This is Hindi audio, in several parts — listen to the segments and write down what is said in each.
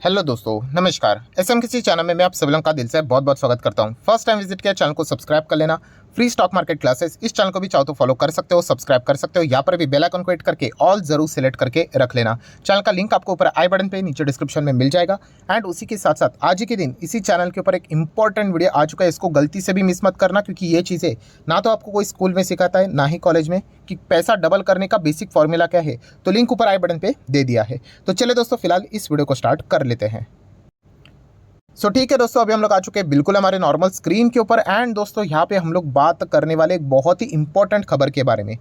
हेलो दोस्तों, नमस्कार। एसएम किसी चैनल में मैं आप सभी लोगों का दिल से बहुत बहुत स्वागत करता हूं। फर्स्ट टाइम विजिट किया चैनल को सब्सक्राइब कर लेना। फ्री स्टॉक मार्केट क्लासेस इस चैनल को भी चाहो तो फॉलो कर सकते हो, सब्सक्राइब कर सकते हो। यहाँ पर भी बेल आइकन को हिट करके ऑल जरूर सेलेक्ट करके रख लेना। चैनल का लिंक आपको ऊपर आई बटन पे नीचे डिस्क्रिप्शन में मिल जाएगा। एंड उसी के साथ साथ आज ही के दिन इसी चैनल के ऊपर एक इंपॉर्टेंट वीडियो आ चुका है। इसको गलती से भी मिस मत करना, क्योंकि ये चीज़ें ना तो आपको कोई स्कूल में सिखाता है ना ही कॉलेज में कि पैसा डबल करने का बेसिक फॉर्मूला क्या है। तो लिंक ऊपर आई बटन पे दे दिया है। तो चलिए दोस्तों, फिलहाल इस वीडियो को स्टार्ट कर लेते हैं। ठीक है दोस्तों, अभी हम लोग आ चुके हैं बिल्कुल हमारे नॉर्मल स्क्रीन के ऊपर। एंड दोस्तों, यहाँ पे हम लोग बात करने वाले एक बहुत ही इंपॉर्टेंट खबर के बारे में।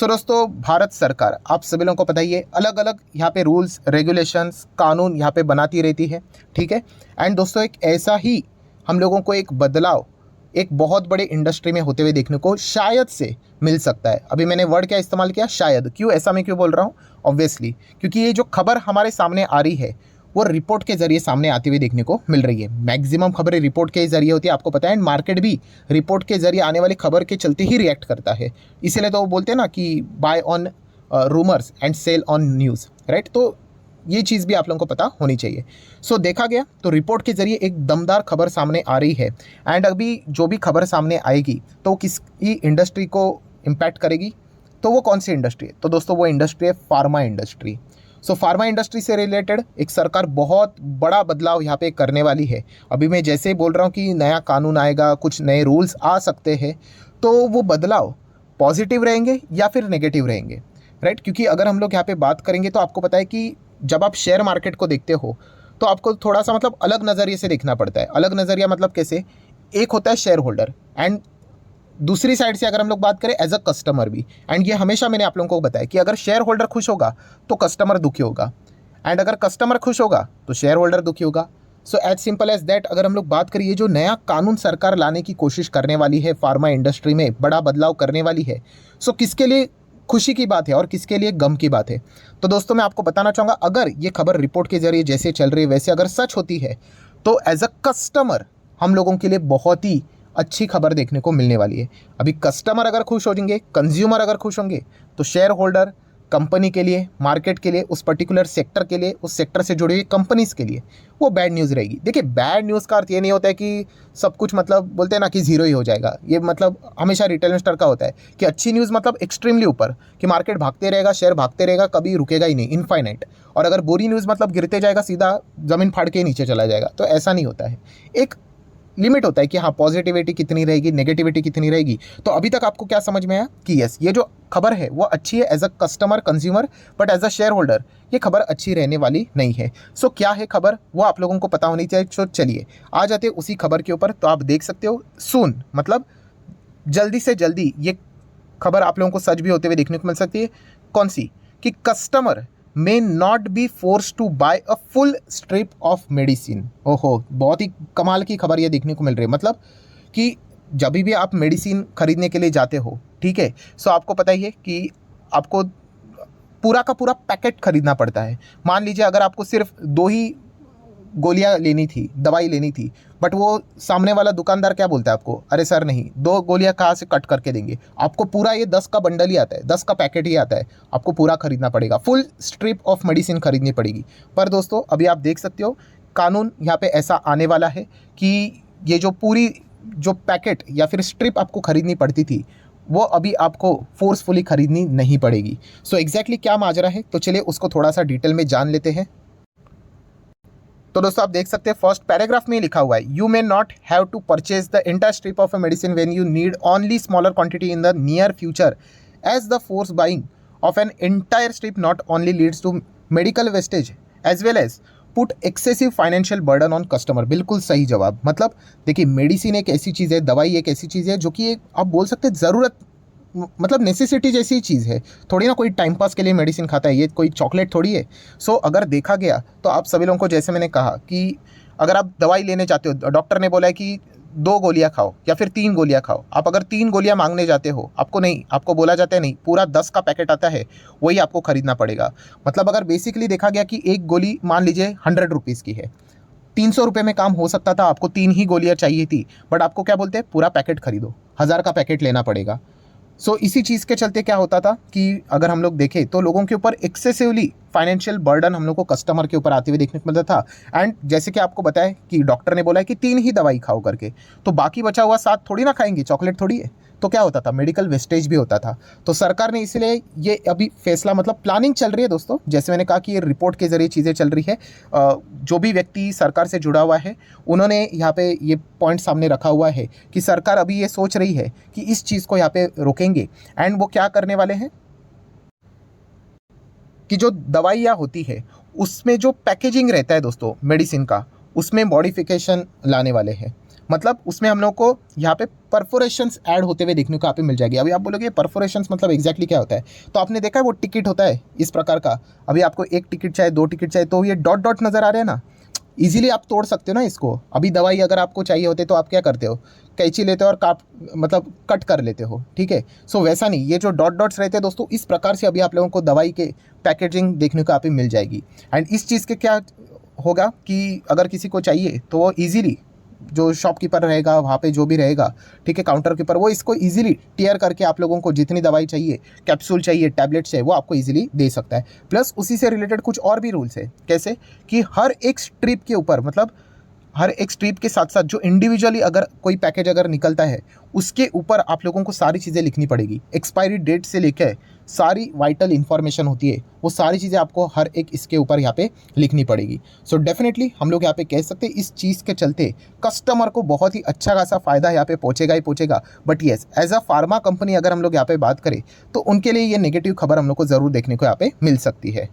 दोस्तों, भारत सरकार आप सभी लोगों को पता ही है, अलग अलग यहाँ पे रूल्स रेगुलेशंस कानून यहाँ पे बनाती रहती है, ठीक है। एंड दोस्तों, एक ऐसा ही हम लोगों को एक बदलाव एक बहुत बड़े इंडस्ट्री में होते हुए देखने को शायद से मिल सकता है। अभी मैंने वर्ड क्या इस्तेमाल किया, शायद। क्यों ऐसा मैं क्यों बोल रहा हूँ? ऑब्वियसली क्योंकि ये जो खबर हमारे सामने आ रही है वो रिपोर्ट के जरिए सामने आती हुई देखने को मिल रही है। मैक्सिमम खबरें रिपोर्ट के जरिए होती है, आपको पता है। एंड मार्केट भी रिपोर्ट के जरिए आने वाली खबर के चलते ही रिएक्ट करता है। इसीलिए तो वो बोलते हैं ना कि buy on rumours and sell on news, right. तो ये चीज़ भी आप लोगों को पता होनी चाहिए। देखा गया तो रिपोर्ट के जरिए एक दमदार खबर सामने आ रही है। एंड अभी जो भी खबर सामने आएगी तो किसी इंडस्ट्री को इम्पैक्ट करेगी। तो वो कौन सी इंडस्ट्री है? तो दोस्तों, वो इंडस्ट्री है फार्मा इंडस्ट्री। फार्मा इंडस्ट्री से रिलेटेड एक सरकार बहुत बड़ा बदलाव यहाँ पे करने वाली है। अभी मैं जैसे ही बोल रहा हूँ कि नया कानून आएगा, कुछ नए रूल्स आ सकते हैं, तो वो बदलाव पॉजिटिव रहेंगे या फिर नेगेटिव रहेंगे, राइट। क्योंकि अगर हम लोग यहाँ पे बात करेंगे तो आपको पता है कि जब आप शेयर मार्केट को देखते हो तो आपको थोड़ा सा मतलब अलग नज़रिए से देखना पड़ता है। अलग नज़रिया मतलब कैसे? एक होता है शेयर होल्डर, एंड दूसरी साइड से अगर हम लोग बात करें एज अ कस्टमर भी। एंड ये हमेशा मैंने आप लोगों को बताया कि अगर शेयर होल्डर खुश होगा तो कस्टमर दुखी होगा, एंड अगर कस्टमर खुश होगा तो शेयर होल्डर दुखी होगा। एज सिंपल एज दैट अगर हम लोग बात करिए, जो नया कानून सरकार लाने की कोशिश करने वाली है, फार्मा इंडस्ट्री में बड़ा बदलाव करने वाली है, किसके लिए खुशी की बात है और किसके लिए गम की बात है? तो दोस्तों, मैं आपको बताना चाहूँगा, अगर ये खबर रिपोर्ट के जरिए जैसे चल रही है वैसे अगर सच होती है तो एज अ कस्टमर हम लोगों के लिए बहुत ही अच्छी खबर देखने को मिलने वाली है। अभी कस्टमर अगर खुश होंगे, कंज्यूमर अगर खुश होंगे, तो शेयर होल्डर, कंपनी के लिए, मार्केट के लिए, उस पर्टिकुलर सेक्टर के लिए, उस सेक्टर से जुड़ी हुई कंपनीज के लिए वो बैड न्यूज़ रहेगी। देखिए, बैड न्यूज़ का अर्थ ये नहीं होता है कि सब कुछ मतलब बोलते हैं ना कि जीरो ही हो जाएगा। ये मतलब हमेशा रिटेल इन्वेस्टर का होता है कि अच्छी न्यूज़ मतलब एक्सट्रीमली ऊपर, कि मार्केट भागते रहेगा, शेयर भागते रहेगा, कभी रुकेगा ही नहीं, इनफाइनाइट। और अगर बुरी न्यूज़ मतलब गिरते जाएगा, सीधा ज़मीन फाड़ के नीचे चला जाएगा। तो ऐसा नहीं होता है। एक लिमिट होता है कि हाँ, पॉजिटिविटी कितनी रहेगी, नेगेटिविटी कितनी रहेगी। तो अभी तक आपको क्या समझ में आया कि यस, ये जो खबर है वो अच्छी है as a customer consumer, but as a shareholder ये खबर अच्छी रहने वाली नहीं है। क्या है खबर, वो आप लोगों को पता होनी चाहिए। तो चलिए आ जाते हैं उसी खबर के ऊपर। तो आप देख सकते हो, सून मतलब जल्दी से जल्दी ये खबर आप लोगों को सच भी होते हुए देखने को मिल सकती है। कौन सी? कि customer may not be forced to buy a full strip of medicine। ओहो, बहुत ही कमाल की खबर ये देखने को मिल रही है। मतलब कि जब भी आप मेडिसिन खरीदने के लिए जाते हो, ठीक है, आपको पता ही है कि आपको पूरा का पूरा पैकेट खरीदना पड़ता है। मान लीजिए अगर आपको सिर्फ 2 ही गोलियां लेनी थी, दवाई लेनी थी, बट वो सामने वाला दुकानदार क्या बोलता है आपको? अरे सर नहीं, 2 गोलियां कहाँ से कट करके देंगे? आपको पूरा ये 10 का बंडल ही आता है, 10 का पैकेट ही आता है, आपको पूरा खरीदना पड़ेगा, फुल स्ट्रिप ऑफ मेडिसिन खरीदनी पड़ेगी। पर दोस्तों, अभी आप देख सकते हो कानून यहाँ पे ऐसा आने वाला है कि ये जो पूरी जो पैकेट या फिर स्ट्रिप आपको खरीदनी पड़ती थी वो अभी आपको फोर्सफुली खरीदनी नहीं पड़ेगी। एग्जैक्टली क्या माजरा है, तो चलिए उसको थोड़ा सा डिटेल में जान लेते हैं। तो दोस्तों, आप देख सकते हैं फर्स्ट पैराग्राफ में लिखा हुआ है, you may not have to purchase the entire strip of a medicine when you need only smaller quantity in the near future, as the force buying of an entire strip not only leads to medical wastage as well as put excessive financial burden on customer. बिल्कुल सही जवाब। मतलब देखिए, मेडिसिन एक ऐसी चीज़ है, दवाई एक ऐसी चीज़ है जो कि एक आप बोल सकते हैं ज़रूरत, मतलब नेसेसिटी जैसी चीज़ है। थोड़ी ना कोई टाइम पास के लिए मेडिसिन खाता है, ये कोई चॉकलेट थोड़ी है। अगर देखा गया तो आप सभी लोगों को, जैसे मैंने कहा कि अगर आप दवाई लेने जाते हो, डॉक्टर ने बोला है कि 2 गोलियां खाओ या फिर 3 गोलियां खाओ, आप अगर 3 गोलियां मांगने जाते हो, आपको बोला जाता है नहीं, पूरा 10 का पैकेट आता है, वही आपको खरीदना पड़ेगा। मतलब अगर बेसिकली देखा गया कि एक गोली मान लीजिए 100 रुपीज़ की है, 300 रुपये में काम हो सकता था, आपको 3 ही गोलियां चाहिए थी, बट आपको क्या बोलते हैं, पूरा पैकेट खरीदो, 1000 का पैकेट लेना पड़ेगा। सो इसी चीज़ के चलते क्या होता था कि अगर हम लोग देखें तो लोगों के ऊपर एक्सेसिवली फाइनेंशियल बर्डन हम लोग को कस्टमर के ऊपर आते हुए देखने को मिलता था। एंड जैसे कि आपको बताया कि डॉक्टर ने बोला है कि 3 ही दवाई खाओ करके, तो बाकी बचा हुआ 7 थोड़ी ना खाएंगे, चॉकलेट थोड़ी है। तो क्या होता था, मेडिकल वेस्टेज भी होता था। तो सरकार ने इसलिए ये अभी फैसला, मतलब प्लानिंग चल रही है दोस्तों, जैसे मैंने कहा कि ये रिपोर्ट के जरिए चीज़ें चल रही है। जो भी व्यक्ति सरकार से जुड़ा हुआ है उन्होंने यहाँ पे ये पॉइंट सामने रखा हुआ है कि सरकार अभी ये सोच रही है कि इस चीज़ को यहाँ पे रोकेंगे। एंड वो क्या करने वाले हैं कि जो दवाइयाँ होती है उसमें जो पैकेजिंग रहता है दोस्तों मेडिसिन का, उसमें मॉडिफिकेशन लाने वाले हैं। मतलब उसमें हम लोग को यहाँ पे परफोरेशंस ऐड होते हुए देखने को यहाँ पे मिल जाएगी। अभी आप बोलोगे परफोरेशंस मतलब एग्जैक्टली क्या होता है, तो आपने देखा है वो टिकट होता है इस प्रकार का। अभी आपको 1 टिकट चाहे 2 टिकट चाहे, तो ये डॉट डॉट नज़र आ रहे हैं ना, इजीली आप तोड़ सकते हो ना इसको। अभी दवाई अगर आपको चाहिए होते तो आप क्या करते हो, कैंची लेते हो और काट, मतलब कट कर लेते हो, ठीक है। सो वैसा नहीं, ये जो डॉट डॉट्स रहते हैं दोस्तों, इस प्रकार से अभी आप लोगों को दवाई के पैकेजिंग देखने को यहाँ पे मिल जाएगी। एंड इस चीज़ के क्या होगा कि अगर किसी को चाहिए तो वो ईजिली, जो शॉपकीपर रहेगा वहाँ पे जो भी रहेगा, ठीक है, काउंटर के ऊपर, वो इसको इजीली टियर करके आप लोगों को जितनी दवाई चाहिए, कैप्सूल चाहिए, टैबलेट्स चाहिए, वो आपको इजीली दे सकता है। प्लस उसी से रिलेटेड कुछ और भी रूल्स है। कैसे कि हर एक स्ट्रिप के ऊपर, मतलब हर एक स्ट्रिप के साथ साथ जो इंडिविजुअली अगर कोई पैकेज अगर निकलता है उसके ऊपर आप लोगों को सारी चीज़ें लिखनी पड़ेगी। एक्सपायरी डेट से लेकर सारी वाइटल इन्फॉर्मेशन होती है, वो सारी चीज़ें आपको हर एक इसके ऊपर यहाँ पे लिखनी पड़ेगी। सो डेफिनेटली हम लोग यहाँ पे कह सकते हैं इस चीज़ के चलते कस्टमर को बहुत ही अच्छा खासा फ़ायदा यहाँ पे पहुँचेगा ही पहुँचेगा। But yes, as a pharma company अगर हम लोग यहाँ पे बात करें तो उनके लिए ये नेगेटिव खबर हम लोग को ज़रूर देखने को यहाँ पे मिल सकती है।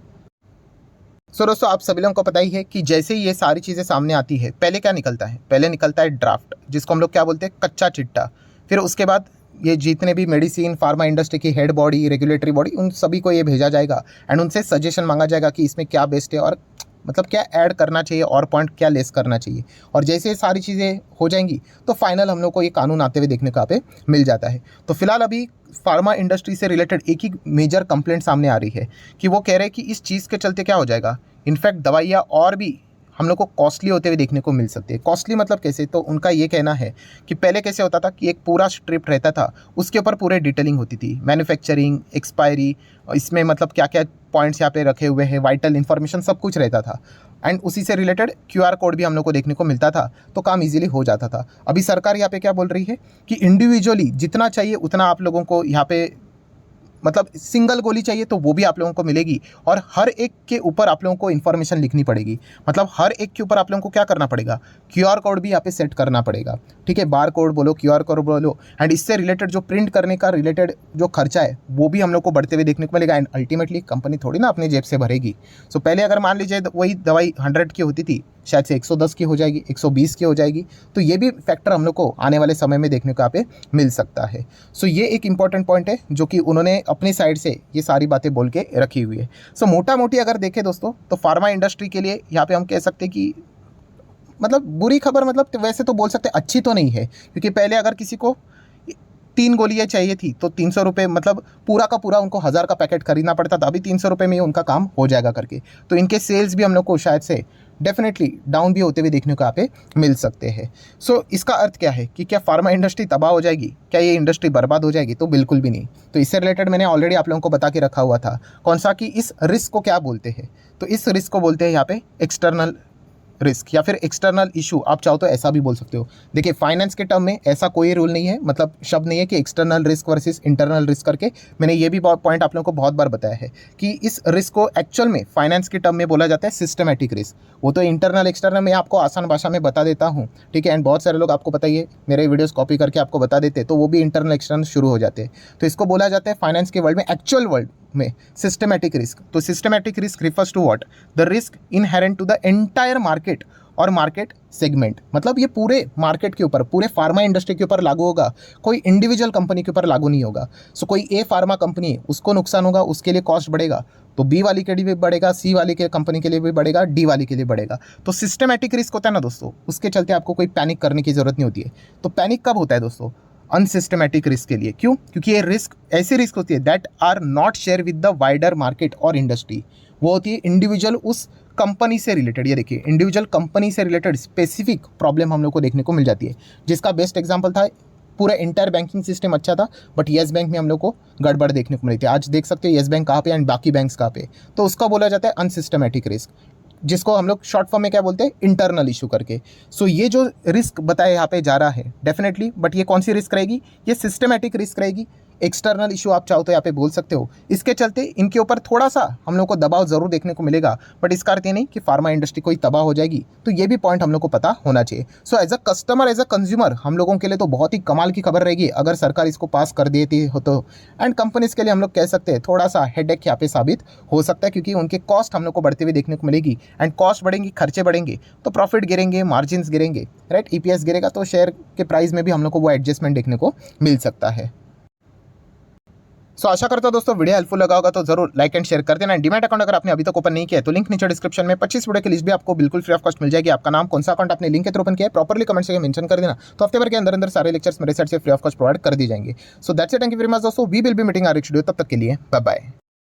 सो दोस्तों, आप सभी लोगों को पता ही है कि जैसे ही ये सारी चीज़ें सामने आती है, पहले क्या निकलता है, पहले निकलता है ड्राफ्ट, जिसको हम लोग क्या बोलते हैं, कच्चा चिट्टा। फिर उसके बाद ये जितने भी मेडिसिन फार्मा इंडस्ट्री की हेड बॉडी, रेगुलेटरी बॉडी, उन सभी को ये भेजा जाएगा एंड उनसे सजेशन मांगा जाएगा कि इसमें क्या बेस्ट है और मतलब क्या ऐड करना चाहिए और पॉइंट क्या लेस करना चाहिए। और जैसे ये सारी चीज़ें हो जाएंगी तो फाइनल हम लोग को ये कानून आते हुए देखने को यहाँ पे मिल जाता है। तो फिलहाल अभी फार्मा इंडस्ट्री से रिलेटेड एक ही मेजर कंप्लेंट सामने आ रही है कि वो कह रहे हैं कि इस चीज़ के चलते क्या हो जाएगा, इनफैक्ट दवाइयाँ और भी हम लोग को कॉस्टली होते हुए देखने को मिल सकती है। कॉस्टली मतलब कैसे, तो उनका ये कहना है कि पहले कैसे होता था कि एक पूरा स्ट्रिप रहता था, उसके ऊपर पूरे डिटेलिंग होती थी, मैन्युफैक्चरिंग, एक्सपायरी, इसमें मतलब क्या क्या पॉइंट्स यहाँ पे रखे हुए हैं, वाइटल इन्फॉर्मेशन सब कुछ रहता था। एंड उसी से रिलेटेड QR कोड भी हम लोग को देखने को मिलता था, तो काम इजीली हो जाता था। अभी सरकार यहाँ पे क्या बोल रही है कि इंडिविजुअली जितना चाहिए उतना आप लोगों को यहाँ पे, मतलब सिंगल गोली चाहिए तो वो भी आप लोगों को मिलेगी और हर एक के ऊपर आप लोगों को इन्फॉर्मेशन लिखनी पड़ेगी। मतलब हर एक के ऊपर आप लोगों को क्या करना पड़ेगा, QR कोड भी यहाँ पे सेट करना पड़ेगा, ठीक है, बार कोड बोलो, QR कोड बोलो। एंड इससे रिलेटेड जो प्रिंट करने का रिलेटेड जो खर्चा है वो भी हम लोग को बढ़ते हुए देखने को मिलेगा। एंड अल्टीमेटली कंपनी थोड़ी ना अपनी जेब से भरेगी। सो पहले अगर मान लीजिए वही दवाई 100 की होती थी, शायद से 110 की हो जाएगी, 120 की हो जाएगी। तो ये भी फैक्टर हम लोग को आने वाले समय में देखने को यहाँ पे मिल सकता है। सो ये एक इंपॉर्टेंट पॉइंट है जो कि उन्होंने अपनी साइड से ये सारी बातें बोल के रखी हुई है। सो मोटा मोटी अगर देखें दोस्तों तो फार्मा इंडस्ट्री के लिए यहाँ पे हम कह सकते हैं कि मतलब बुरी खबर, मतलब वैसे तो बोल सकते अच्छी तो नहीं है, क्योंकि पहले अगर किसी को 3 गोलियाँ चाहिए थी तो 300 रुपये, मतलब पूरा का पूरा उनको 1000 का पैकेट खरीदना पड़ता था। अभी 300 रुपये में ही उनका काम हो जाएगा करके। तो इनके सेल्स भी हम लोग को शायद से डेफिनेटली डाउन भी होते हुए देखने को यहाँ पे मिल सकते हैं। सो इसका अर्थ क्या है कि क्या फार्मा इंडस्ट्री तबाह हो जाएगी, क्या ये इंडस्ट्री बर्बाद हो जाएगी, तो बिल्कुल भी नहीं। तो इससे रिलेटेड मैंने ऑलरेडी आप लोगों को बता के रखा हुआ था, कौन सा, कि इस रिस्क को क्या बोलते हैं। तो इस रिस्क को बोलते हैं यहाँ पे एक्सटर्नल रिस्क या फिर एक्सटर्नल इशू, आप चाहो तो ऐसा भी बोल सकते हो। देखिए फाइनेंस के टर्म में ऐसा कोई रूल नहीं है, मतलब शब्द नहीं है कि external risk versus internal risk करके। मैंने ये भी पॉइंट आप लोगों को बहुत बार बताया है कि इस रिस्क को एक्चुअल में फाइनेंस के टर्म में बोला जाता है सिस्टमैटिक रिस्क। वो तो इंटरनल एक्सटर्नल मैं आपको आसान भाषा में बता देता हूँ, ठीक है। एंड बहुत सारे लोग आपको पता ही है मेरे वीडियोस कॉपी करके आपको बता देते, तो वो भी इंटरनल एक्सटर्नल शुरू हो जाते हैं। तो इसको बोला जाता है फाइनेंस के वर्ल्ड में, एक्चुअल वर्ल्ड में, सिस्टमैटिक रिस्क। तो systematic risk refers to what, the risk inherent to the entire market और मार्केट सेगमेंट। मतलब ये पूरे मार्केट के ऊपर, पूरे फार्मा इंडस्ट्री के ऊपर लागू होगा, कोई इंडिविजुअल कंपनी के ऊपर लागू नहीं होगा। सो कोई ए फार्मा कंपनी है, उसको नुकसान होगा, उसके लिए कॉस्ट बढ़ेगा, तो बी वाली के लिए भी बढ़ेगा, सी वाली के कंपनी के लिए भी बढ़ेगा, डी वाली के लिए बढ़ेगा। तो सिस्टमैटिक रिस्क होता है ना दोस्तों, उसके चलते आपको कोई पैनिक करने की जरूरत नहीं होती है। तो पैनिक कब होता है दोस्तों, अनसिस्टमैटिक रिस्क के लिए। क्यों? क्योंकि ये रिस्क ऐसी रिस्क होती है that are not share with the wider market और इंडस्ट्री। वो होती है इंडिविजुअल उस कंपनी से रिलेटेड। ये देखिए इंडिविजुअल कंपनी से रिलेटेड स्पेसिफिक प्रॉब्लम हम लोग को देखने को मिल जाती है, जिसका बेस्ट एग्जांपल था पूरा इंटायर बैंकिंग सिस्टम अच्छा था, बट येस बैंक में हम लोग को गड़बड़ देखने को मिली थी। आज देख सकते हो येस बैंक कहाँ पे एंड बाकी बैंक्स कहाँ पे, तो उसका बोला जाता है अनसिस्टमेटिक रिस्क, जिसको हम लोग शॉर्ट फॉर्म में क्या बोलते हैं, इंटरनल इशू करके। सो ये जो रिस्क बताया यहाँ पे जा रहा है डेफिनेटली, बट ये कौन सी रिस्क रहेगी, ये सिस्टमेटिक रिस्क रहेगी। एक्सटर्नल इशू आप चाहो तो यहाँ पे बोल सकते हो। इसके चलते इनके ऊपर थोड़ा सा हम लोग को दबाव जरूर देखने को मिलेगा, बट इसका अर्थ ये नहीं कि फार्मा इंडस्ट्री कोई तबाह हो जाएगी। तो ये भी पॉइंट हम लोग को पता होना चाहिए। So as a customer, as a consumer, हम लोगों के लिए तो बहुत ही कमाल की खबर रहेगी अगर सरकार इसको पास कर देती हो तो। एंड कंपनीज के लिए हम लोग कह सकते हैं थोड़ा सा हेडेक यहाँ पे साबित हो सकता है, क्योंकि उनके कॉस्ट हम लोग को बढ़ते हुए देखने को मिलेगी। एंड कॉस्ट बढ़ेंगी, खर्चे बढ़ेंगे, तो प्रॉफिट गिरेंगे, मार्जिन गिरेंगे, राइट, ईपीएस गिरेगा, तो शेयर के प्राइस में भी हम लोग को वो एडजस्टमेंट देखने को मिल सकता है। सो आशा करता हूं दोस्तों वीडियो हेल्पफुल लगा होगा, तो जरूर लाइक एंड शेयर कर देना। डीमैट अकाउंट अगर आपने अभी तक ओपन नहीं किया है तो लिंक नीचे डिस्क्रिप्शन में 25 वीडियो की लिस्ट भी आपको बिल्कुल फ्री ऑफ कॉस्ट मिल जाएगी। आपका नाम, कौन सा अकाउंट आपने लिंक के थ्रू ओपन किया है, प्रॉपर्ली कमेंट सेक्शन में मेंशन कर देना, तो हफ्ते भर के अंदर अंदर सारे लेक्चर्स मेरे साइड से फ्री ऑफ कॉस्ट प्रोवाइड कर दी जाएंगे। So that's it, thank you very much दोस्तों, we will be meeting our next video, तब तक के लिए बाय बाय।